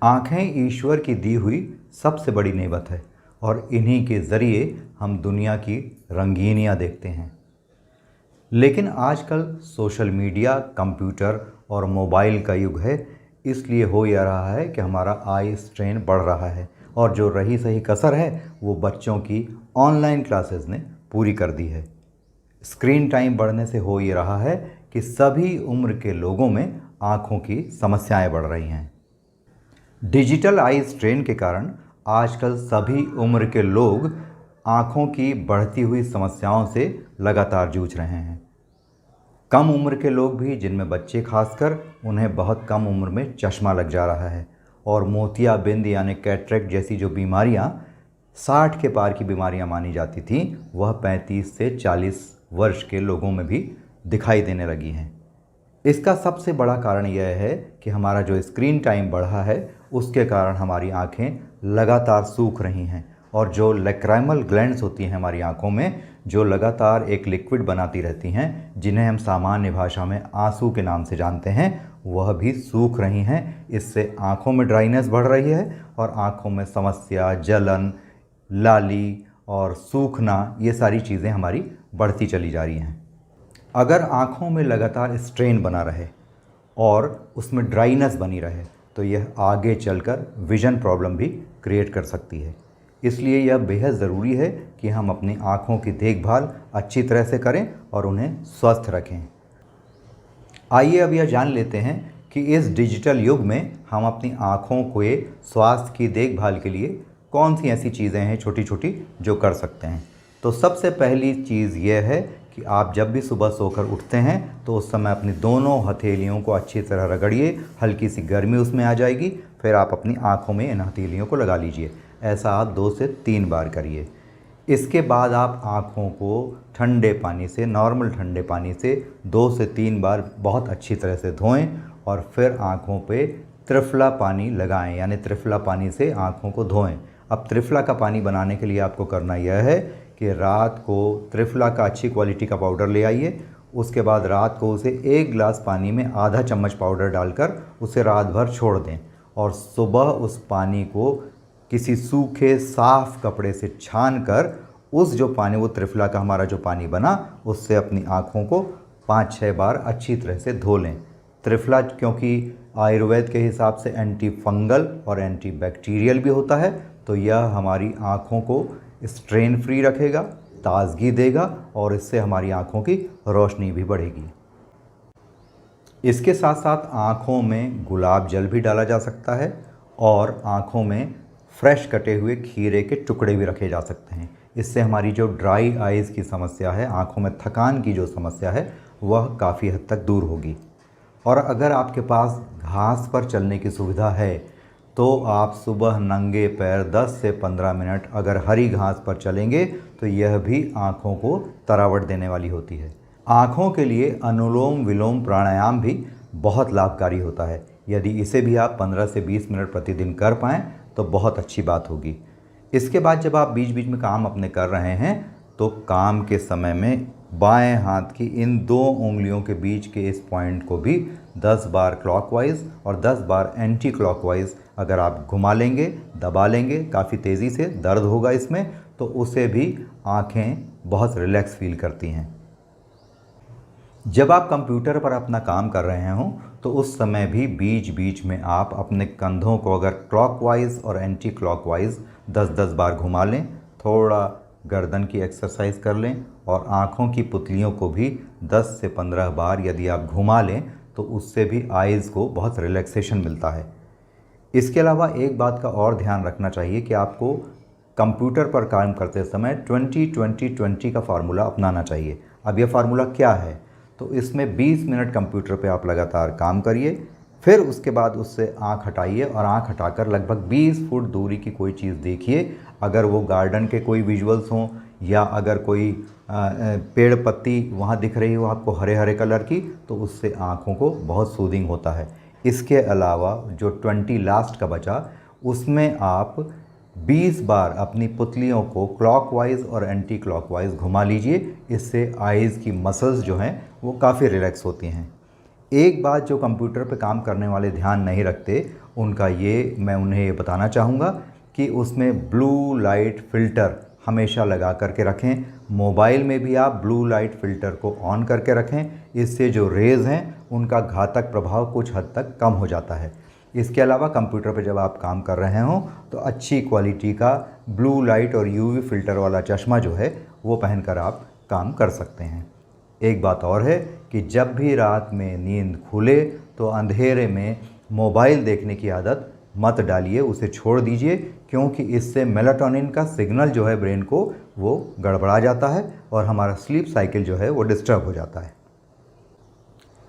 आँखें ईश्वर की दी हुई सबसे बड़ी नेमत है और इन्हीं के ज़रिए हम दुनिया की रंगीनियाँ देखते हैं। लेकिन आजकल सोशल मीडिया, कंप्यूटर और मोबाइल का युग है, इसलिए हो यह रहा है कि हमारा आई स्ट्रेन बढ़ रहा है और जो रही सही कसर है वो बच्चों की ऑनलाइन क्लासेस ने पूरी कर दी है। स्क्रीन टाइम बढ़ने से हो ये रहा है कि सभी उम्र के लोगों में आँखों की समस्याएं बढ़ रही हैं। डिजिटल आई स्ट्रेन के कारण आजकल सभी उम्र के लोग आँखों की बढ़ती हुई समस्याओं से लगातार जूझ रहे हैं। कम उम्र के लोग भी, जिनमें बच्चे खासकर, उन्हें बहुत कम उम्र में चश्मा लग जा रहा है और मोतियाबिंद यानी कैटरेक्ट जैसी जो बीमारियां 60 के पार की बीमारियां मानी जाती थीं, वह 35 से 40 वर्ष के लोगों में भी दिखाई देने लगी हैं। इसका सबसे बड़ा कारण यह है कि हमारा जो स्क्रीन टाइम बढ़ा है उसके कारण हमारी आँखें लगातार सूख रही हैं और जो लैक्राइमल ग्लैंड्स होती हैं हमारी आँखों में, जो लगातार एक लिक्विड बनाती रहती हैं, जिन्हें हम सामान्य भाषा में आंसू के नाम से जानते हैं, वह भी सूख रही हैं। इससे आँखों में ड्राइनेस बढ़ रही है और आँखों में समस्या, जलन, लाली और सूखना, ये सारी चीज़ें हमारी बढ़ती चली जा रही हैं। अगर आँखों में लगातार स्ट्रेन बना रहे और उसमें ड्राइनेस बनी रहे तो यह आगे चलकर विज़न प्रॉब्लम भी क्रिएट कर सकती है। इसलिए यह बेहद ज़रूरी है कि हम अपनी आँखों की देखभाल अच्छी तरह से करें और उन्हें स्वस्थ रखें। आइए अब यह जान लेते हैं कि इस डिजिटल युग में हम अपनी आँखों के स्वास्थ्य की देखभाल के लिए कौन सी ऐसी चीज़ें हैं छोटी छोटी जो कर सकते हैं। तो सबसे पहली चीज़ यह है कि आप जब भी सुबह सोकर उठते हैं तो उस समय अपनी दोनों हथेलियों को अच्छी तरह रगड़िए, हल्की सी गर्मी उसमें आ जाएगी, फिर आप अपनी आँखों में इन हथेलियों को लगा लीजिए। ऐसा आप 2 से 3 बार करिए। इसके बाद आप आँखों को ठंडे पानी से, नॉर्मल ठंडे पानी से 2 से 3 बार बहुत अच्छी तरह से धोएं और फिर आँखों पे त्रिफला पानी लगाएं, यानी त्रिफला पानी से आँखों को धोएं। अब त्रिफला का पानी बनाने के लिए आपको करना यह है कि रात को त्रिफला का अच्छी क्वालिटी का पाउडर ले आइए। उसके बाद रात को उसे 1 गिलास पानी में आधा चम्मच पाउडर डालकर उसे रात भर छोड़ दें और सुबह उस पानी को किसी सूखे साफ कपड़े से छानकर उस जो पानी, वो त्रिफला का हमारा जो पानी बना, उससे अपनी आँखों को 5-6 बार अच्छी तरह से धो लें। त्रिफला क्योंकि आयुर्वेद के हिसाब से एंटी फंगल और एंटी बैक्टीरियल भी होता है, तो यह हमारी आँखों को स्ट्रेन फ्री रखेगा, ताजगी देगा और इससे हमारी आँखों की रोशनी भी बढ़ेगी। इसके साथ साथ आँखों में गुलाब जल भी डाला जा सकता है और आँखों में फ्रेश कटे हुए खीरे के टुकड़े भी रखे जा सकते हैं। इससे हमारी जो ड्राई आइज़ की समस्या है, आँखों में थकान की जो समस्या है, वह काफ़ी हद तक दूर होगी। और अगर आपके पास घास पर चलने की सुविधा है तो आप सुबह नंगे पैर 10 से 15 मिनट अगर हरी घास पर चलेंगे तो यह भी आँखों को तरावट देने वाली होती है। आँखों के लिए अनुलोम विलोम प्राणायाम भी बहुत लाभकारी होता है। यदि इसे भी आप 15 से 20 मिनट प्रतिदिन कर पाएँ तो बहुत अच्छी बात होगी। इसके बाद जब आप बीच बीच में काम अपने कर रहे हैं तो काम के समय में बाएं हाथ की इन 2 उंगलियों के बीच के इस पॉइंट को भी 10 बार क्लॉकवाइज और 10 बार एंटी क्लॉकवाइज अगर आप घुमा लेंगे, दबा लेंगे, काफ़ी तेज़ी से दर्द होगा इसमें, तो उसे भी आँखें बहुत रिलैक्स फील करती हैं। जब आप कंप्यूटर पर अपना काम कर रहे हों तो उस समय भी बीच बीच में आप अपने कंधों को अगर क्लॉकवाइज और एंटी क्लॉकवाइज 10-10 बार घुमा लें, थोड़ा गर्दन की एक्सरसाइज कर लें और आँखों की पुतलियों को भी 10 से 15 बार यदि आप घुमा लें तो उससे भी आइज़ को बहुत रिलैक्सेशन मिलता है। इसके अलावा एक बात का और ध्यान रखना चाहिए कि आपको कंप्यूटर पर काम करते समय 20-20-20 का फार्मूला अपनाना चाहिए। अब यह फार्मूला क्या है? तो इसमें 20 मिनट कंप्यूटर पे आप लगातार काम करिए, फिर उसके बाद उससे आँख हटाइए और आँख हटाकर लगभग 20 फुट दूरी की कोई चीज़ देखिए। अगर वो गार्डन के कोई विजुअल्स हों या अगर कोई पेड़ पत्ती वहाँ दिख रही हो आपको हरे हरे कलर की, तो उससे आँखों को बहुत सूदिंग होता है। इसके अलावा जो 20 लास्ट का बचा, उसमें आप 20 बार अपनी पुतलियों को क्लॉकवाइज और एंटी क्लॉकवाइज घुमा लीजिए। इससे आइज़ की मसल्स जो हैं वो काफ़ी रिलैक्स होती हैं। एक बात जो कंप्यूटर पे काम करने वाले ध्यान नहीं रखते उनका मैं उन्हें ये बताना चाहूँगा कि उसमें ब्लू लाइट फ़िल्टर हमेशा लगा करके रखें। मोबाइल में भी आप ब्लू लाइट फ़िल्टर को ऑन करके रखें। इससे जो रेज़ हैं उनका घातक प्रभाव कुछ हद तक कम हो जाता है। इसके अलावा कंप्यूटर पर जब आप काम कर रहे हों तो अच्छी क्वालिटी का ब्लू लाइट और यूवी फ़िल्टर वाला चश्मा जो है वो पहनकर आप काम कर सकते हैं। एक बात और है कि जब भी रात में नींद खुले तो अंधेरे में मोबाइल देखने की आदत मत डालिए, उसे छोड़ दीजिए, क्योंकि इससे मेलाटोनिन का सिग्नल जो है ब्रेन को वो गड़बड़ा जाता है और हमारा स्लीप साइकिल जो है वो डिस्टर्ब हो जाता है।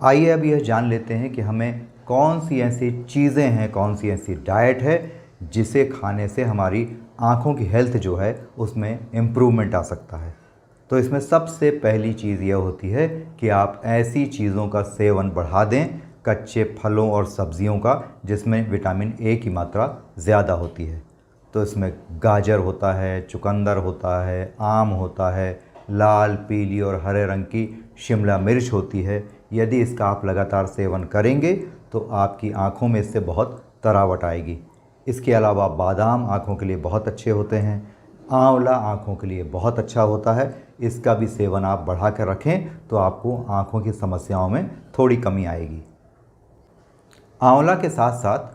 आइए अब यह जान लेते हैं कि हमें कौन सी ऐसी चीज़ें हैं, कौन सी ऐसी डाइट है जिसे खाने से हमारी आँखों की हेल्थ जो है उसमें इम्प्रूवमेंट आ सकता है। तो इसमें सबसे पहली चीज़ यह होती है कि आप ऐसी चीज़ों का सेवन बढ़ा दें, कच्चे फलों और सब्जियों का, जिसमें विटामिन ए की मात्रा ज़्यादा होती है। तो इसमें गाजर होता है, चुकंदर होता है, आम होता है, लाल, पीली और हरे रंग की शिमला मिर्च होती है। यदि इसका आप लगातार सेवन करेंगे तो आपकी आँखों में इससे बहुत तरावट आएगी। इसके अलावा बादाम आँखों के लिए बहुत अच्छे होते हैं। आंवला आँखों के लिए बहुत अच्छा होता है। इसका भी सेवन आप बढ़ा कर रखें तो आपको आँखों की समस्याओं में थोड़ी कमी आएगी। आंवला के साथ साथ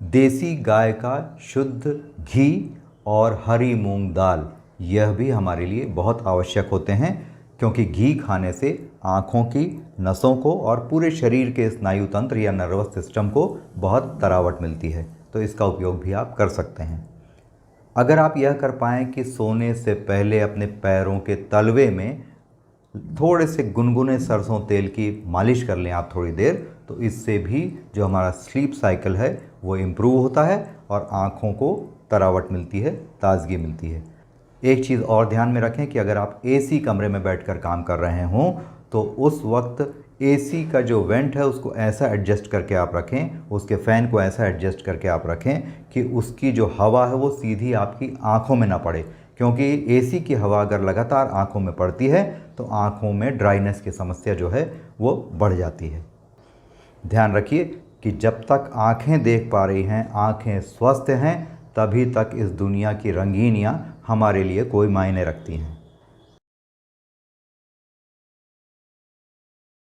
देसी गाय का शुद्ध घी और हरी मूंग दाल, यह भी हमारे लिए बहुत आवश्यक होते हैं, क्योंकि घी खाने से आँखों की नसों को और पूरे शरीर के स्नायु तंत्र या नर्वस सिस्टम को बहुत तरावट मिलती है। तो इसका उपयोग भी आप कर सकते हैं। अगर आप यह कर पाएँ कि सोने से पहले अपने पैरों के तलवे में थोड़े से गुनगुने सरसों तेल की मालिश कर लें आप थोड़ी देर, तो इससे भी जो हमारा स्लीप साइकिल है वो इम्प्रूव होता है और आँखों को तरावट मिलती है, ताजगी मिलती है। एक चीज़ और ध्यान में रखें कि अगर आप एसी कमरे में बैठकर काम कर रहे हों तो उस वक्त एसी का जो वेंट है उसको ऐसा एडजस्ट करके आप रखें, उसके फ़ैन को ऐसा एडजस्ट करके आप रखें कि उसकी जो हवा है वो सीधी आपकी आँखों में ना पड़े, क्योंकि एसी की हवा अगर लगातार आँखों में पड़ती है तो आँखों में ड्राइनेस की समस्या जो है वो बढ़ जाती है। ध्यान रखिए कि जब तक आँखें देख पा रही हैं, आँखें स्वस्थ हैं, तभी तक इस दुनिया की रंगीनियाँ हमारे लिए कोई मायने रखती हैं।